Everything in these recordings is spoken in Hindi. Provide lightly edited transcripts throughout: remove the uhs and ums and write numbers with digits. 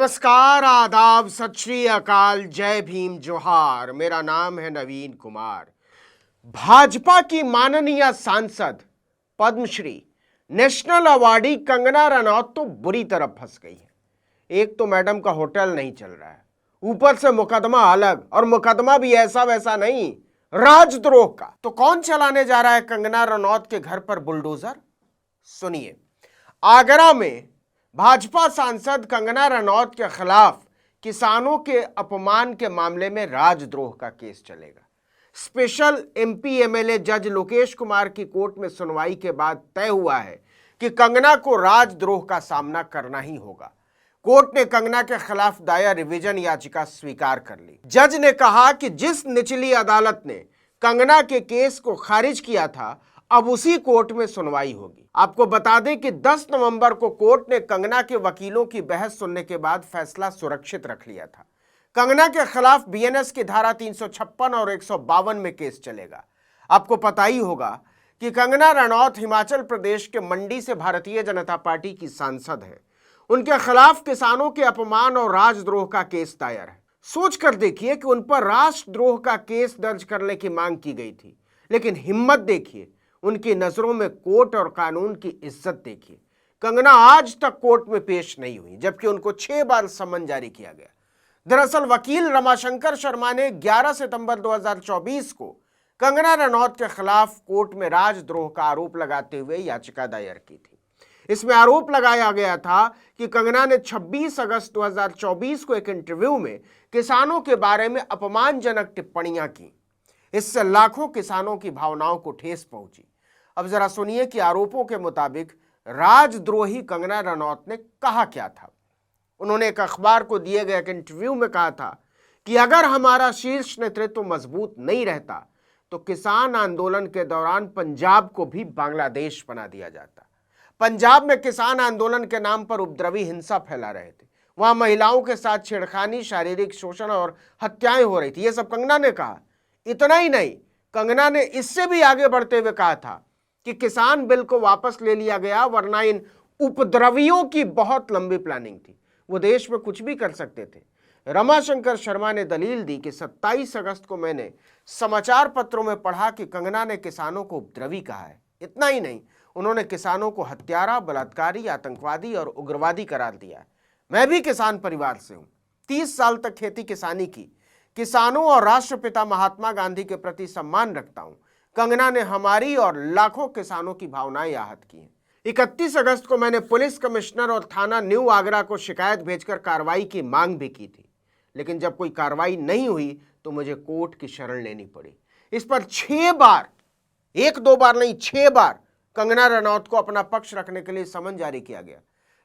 नमस्कार, आदाब, सत श्री अकाल, जय भीम, जोहार। मेरा नाम है नवीन कुमार। भाजपा की माननीय सांसद पद्मश्री नेशनल अवार्डी कंगना रनौत तो बुरी तरह फंस गई है। एक तो मैडम का होटल नहीं चल रहा है, ऊपर से मुकदमा अलग, और मुकदमा भी ऐसा वैसा नहीं, राजद्रोह का। तो कौन चलाने जा रहा है कंगना रनौत के घर पर बुलडोजर? सुनिए। आगरा में भाजपा सांसद कंगना रनौत के खिलाफ किसानों के अपमान के मामले में राजद्रोह का केस चलेगा। स्पेशल एमपी एमएलए जज लोकेश कुमार की कोर्ट में सुनवाई के बाद तय हुआ है कि कंगना को राजद्रोह का सामना करना ही होगा। कोर्ट ने कंगना के खिलाफ दायर रिवीजन याचिका स्वीकार कर ली। जज ने कहा कि जिस निचली अदालत ने कंगना के केस को खारिज किया था, अब उसी कोर्ट में सुनवाई होगी। आपको बता दें कि 10 नवंबर को कोर्ट ने कंगना के वकीलों की बहस सुनने के बाद फैसला सुरक्षित रख लिया था। कंगना के खिलाफ बीएनएस की धारा 356 और 152 में केस चलेगा। आपको पता ही होगा कि कंगना रनौत हिमाचल प्रदेश के मंडी से भारतीय जनता पार्टी की सांसद है। उनके खिलाफ किसानों के अपमान और राजद्रोह का केस दायर है। सोच कर देखिए कि उन पर राष्ट्रद्रोह का केस दर्ज करने की मांग की गई थी, लेकिन हिम्मत देखिए, उनकी नजरों में कोर्ट और कानून की इज्जत देखिए। कंगना आज तक कोर्ट में पेश नहीं हुई, जबकि उनको 6 बार समन जारी किया गया। दरअसल वकील रमाशंकर शर्मा ने 11 सितंबर 2024 को कंगना रनौत के खिलाफ कोर्ट में राजद्रोह का आरोप लगाते हुए याचिका दायर की थी। इसमें आरोप लगाया गया था कि कंगना ने 26 अगस्त 2024 को एक इंटरव्यू में किसानों के बारे में अपमानजनक टिप्पणियां की। इससे लाखों किसानों की भावनाओं को ठेस पहुंची। अब जरा सुनिए कि आरोपों के मुताबिक राजद्रोही कंगना रनौत ने कहा क्या था। उन्होंने एक अखबार को दिए गए एक इंटरव्यू में कहा था कि अगर हमारा शीर्ष नेतृत्व मजबूत नहीं रहता तो किसान आंदोलन के दौरान पंजाब को भी बांग्लादेश बना दिया जाता। पंजाब में किसान आंदोलन के नाम पर उपद्रवी हिंसा फैला रहे थे। वहां महिलाओं के साथ छेड़खानी, शारीरिक शोषण और हत्याएं हो रही थी। यह सब कंगना ने कहा। इतना ही नहीं, कंगना ने इससे भी आगे बढ़ते हुए कहा था कि किसान बिल को वापस ले लिया गया, वरना इन उपद्रवियों की बहुत लंबी प्लानिंग थी। वो देश में कुछ भी कर सकते थे। रमाशंकर शर्मा ने दलील दी कि 27 अगस्त को मैंने समाचार पत्रों में पढ़ा कि कंगना ने किसानों को उपद्रवी कहा है। इतना ही नहीं, उन्होंने किसानों को हत्यारा, बलात्कारी, आतंकवादी और उग्रवादी करार दिया है। मैं भी किसान परिवार से हूं, 30 साल तक खेती किसानी की। किसानों और राष्ट्रपिता महात्मा गांधी के प्रति सम्मान रखता हूं। कंगना ने हमारी और लाखों किसानों की भावनाएं आहत की हैं। 31 अगस्त को मैंने पुलिस कमिश्नर और थाना न्यू आगरा को शिकायत भेजकर कार्रवाई की मांग भी की थी, लेकिन जब कोई कार्रवाई नहीं हुई तो मुझे कोर्ट की शरण लेनी पड़ी। इस पर 6 बार, 1-2 बार नहीं, 6 बार कंगना रनौत को अपना पक्ष रखने के लिए समन जारी किया गया,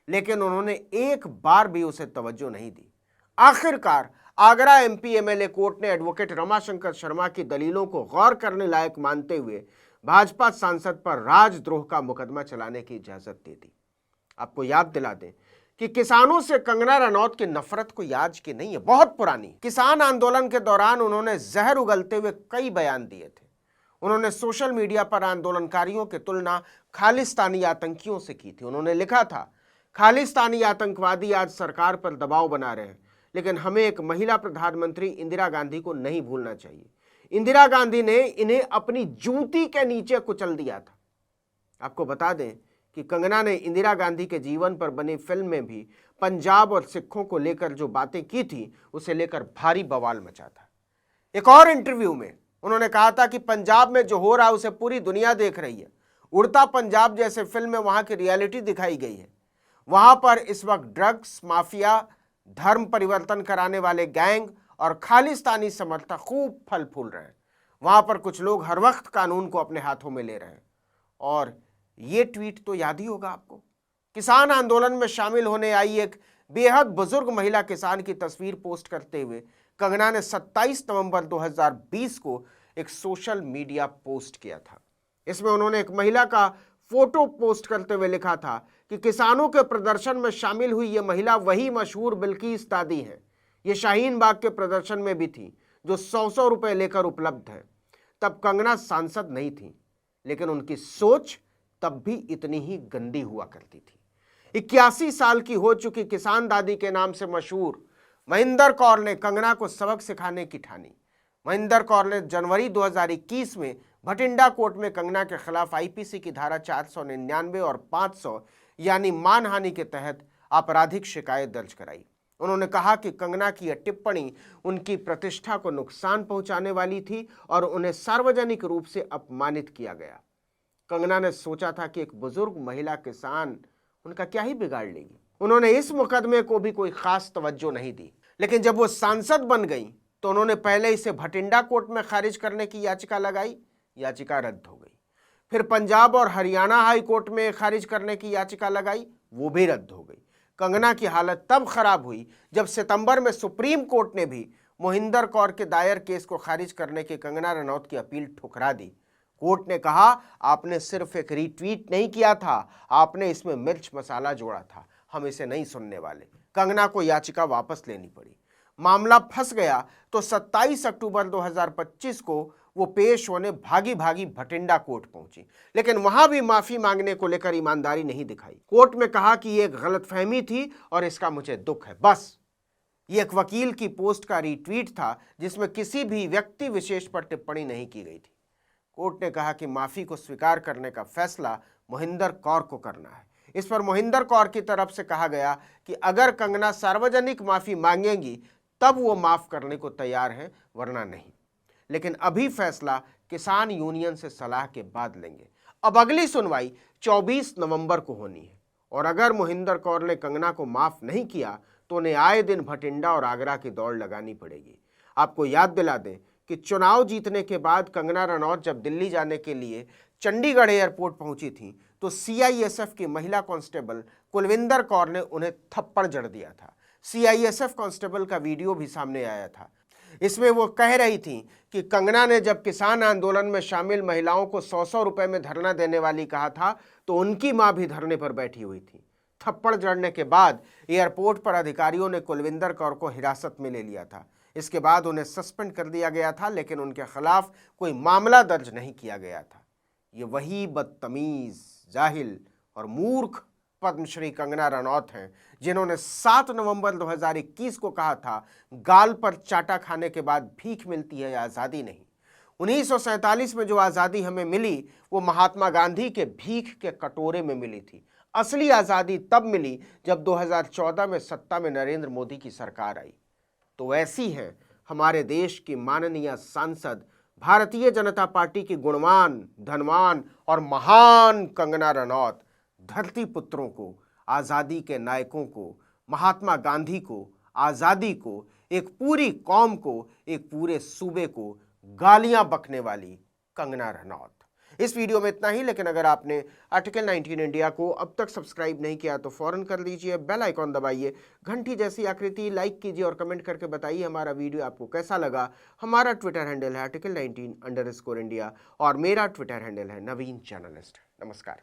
लेकिन उन्होंने एक बार भी उसे तवज्जो नहीं दी। आखिरकार आगरा एमपी एमएलए कोर्ट ने एडवोकेट रमाशंकर शर्मा की दलीलों को गौर करने लायक मानते हुए भाजपा सांसद पर राजद्रोह का मुकदमा चलाने की इजाजत दे दी। आपको याद दिला दें कि किसानों से कंगना रनौत की नफरत कोई आज की नहीं है, बहुत पुरानी। किसान आंदोलन के दौरान उन्होंने जहर उगलते हुए कई बयान दिए थे। उन्होंने सोशल मीडिया पर आंदोलनकारियों की तुलना खालिस्तानी आतंकियों से की थी। उन्होंने लिखा था, खालिस्तानी आतंकवादी आज सरकार पर दबाव बना रहे हैं, लेकिन हमें एक महिला प्रधानमंत्री इंदिरा गांधी को नहीं भूलना चाहिए। इंदिरा गांधी ने इन्हें अपनी जूती के नीचे कुचल दिया था। आपको बता दें कि कंगना ने इंदिरा गांधी के जीवन पर बनी फिल्म में भी पंजाब और सिखों को लेकर जो बातें की थी, उसे लेकर भारी बवाल मचा था। एक और इंटरव्यू में उन्होंने कहा था कि पंजाब में जो हो रहा है उसे पूरी दुनिया देख रही है। उड़ता पंजाब जैसे फिल्म में वहां की रियलिटी दिखाई गई है। वहां पर इस वक्त ड्रग्स माफिया, धर्म परिवर्तन कराने वाले गैंग और खालिस्तानी समर्थक खूब फल फूल रहे हैं। वहां पर कुछ लोग हर वक्त कानून को अपने हाथों में ले रहे हैं। और ये ट्वीट तो याद ही होगा आपको। किसान आंदोलन में शामिल होने आई एक बेहद बुजुर्ग महिला किसान की तस्वीर पोस्ट करते हुए कंगना ने 27 नवंबर 2020 को एक सोशल मीडिया पोस्ट किया था। इसमें उन्होंने एक महिला का फोटो पोस्ट करते हुए लिखा था कि किसानों के प्रदर्शन में शामिल हुई ये महिला वही मशहूर बिल्किस दादी है। ये शाहीन बाग के प्रदर्शन में भी थी, जो 100 रुपए लेकर उपलब्ध है। तब कंगना सांसद नहीं थी, लेकिन उनकी सोच तब भी इतनी ही गंदी हुआ करती थी। 81 साल की हो चुकी किसान दादी के नाम से मशहूर महेंद्र कौर ने कंगना को सबक सिखाने की ठानी। महेंद्र कौर ने जनवरी 2021 में भटिंडा कोर्ट में कंगना के खिलाफ आईपीसी की धारा 499 और 500 यानी मानहानि के तहत आपराधिक शिकायत दर्ज कराई। उन्होंने कहा कि कंगना की यह टिप्पणी उनकी प्रतिष्ठा को नुकसान पहुंचाने वाली थी और उन्हें सार्वजनिक रूप से अपमानित किया गया। कंगना ने सोचा था कि एक बुजुर्ग महिला किसान उनका क्या ही बिगाड़ लेगी। उन्होंने इस मुकदमे को भी कोई खास तवज्जो नहीं दी, लेकिन जब वो सांसद बन गई तो उन्होंने पहले इसे भटिंडा कोर्ट में खारिज करने की याचिका लगाई। याचिका रद्द हो गई। फिर पंजाब और हरियाणा हाई कोर्ट में खारिज करने की याचिका लगाई, वो भी रद्द हो गई। कंगना की हालत तब खराब हुई जब सितंबर में सुप्रीम कोर्ट ने भी मोहिंदर कौर के दायर केस को खारिज करने की कंगना रनौत की अपील ठुकरा दी। कोर्ट ने कहा, आपने सिर्फ एक रीट्वीट नहीं किया था, आपने इसमें मिर्च मसाला जोड़ा था, हम इसे नहीं सुनने वाले। कंगना को याचिका वापस लेनी पड़ी। मामला फंस गया तो 27 अक्टूबर 2025 को वो पेश होने भागी भागी भटिंडा कोर्ट पहुंची, लेकिन वहां भी माफी मांगने को लेकर ईमानदारी नहीं दिखाई। कोर्ट में कहा कि ये एक गलतफहमी थी और इसका मुझे दुख है। बस ये एक वकील की पोस्ट का रीट्वीट था जिसमें किसी भी व्यक्ति विशेष पर टिप्पणी नहीं की गई थी। कोर्ट ने कहा कि माफी को स्वीकार करने का फैसला मोहिंदर कौर को करना है। इस पर मोहिंदर कौर की तरफ से कहा गया कि अगर कंगना सार्वजनिक माफी मांगेंगी तब वो माफ करने को तैयार हैं, वरना नहीं। लेकिन अभी फैसला किसान यूनियन से सलाह के बाद लेंगे। अब अगली सुनवाई 24 नवंबर को होनी है और अगर मोहिंदर कौर ने कंगना को माफ नहीं किया तो उन्हें आए दिन भटिंडा और आगरा की दौड़ लगानी पड़ेगी। आपको याद दिला दें कि चुनाव जीतने के बाद कंगना रनौत जब दिल्ली जाने के लिए चंडीगढ़ एयरपोर्ट पहुंची थी तो सीआईएसएफ की महिला कांस्टेबल कुलविंदर कौर ने उन्हें थप्पड़ जड़ दिया था। सीआईएसएफ कांस्टेबल का वीडियो भी सामने आया था। इसमें वो कह रही थी कि कंगना ने जब किसान आंदोलन में शामिल महिलाओं को 100-100 रुपए में धरना देने वाली कहा था तो उनकी मां भी धरने पर बैठी हुई थी। थप्पड़ जड़ने के बाद एयरपोर्ट पर अधिकारियों ने कुलविंदर कौर को हिरासत में ले लिया था। इसके बाद उन्हें सस्पेंड कर दिया गया था, लेकिन उनके खिलाफ कोई मामला दर्ज नहीं किया गया था। ये वही बदतमीज, जाहिल और मूर्ख पद्मश्री कंगना रनौत हैं जिन्होंने 7 नवंबर 2021 को कहा था, गाल पर चाटा खाने के बाद भीख मिलती है, आज़ादी नहीं। 1947 में जो आज़ादी हमें मिली वो महात्मा गांधी के भीख के कटोरे में मिली थी। असली आज़ादी तब मिली जब 2014 में सत्ता में नरेंद्र मोदी की सरकार आई। तो ऐसी हैं हमारे देश की माननीय सांसद, भारतीय जनता पार्टी की गुणवान, धनवान और महान कंगना रनौत धरती पुत्रों को, आज़ादी के नायकों को, महात्मा गांधी को, आज़ादी को, एक पूरी कौम को, एक पूरे सूबे को गालियां बकने वाली कंगना रनौत। इस वीडियो में इतना ही, लेकिन अगर आपने आर्टिकल 19 इंडिया को अब तक सब्सक्राइब नहीं किया तो फौरन कर लीजिए, बेल आइकॉन दबाइए, घंटी जैसी आकृति लाइक कीजिए और कमेंट करके बताइए हमारा वीडियो आपको कैसा लगा। हमारा ट्विटर हैंडल है article19_India और मेरा ट्विटर हैंडल है नवीन जर्नलिस्ट। नमस्कार।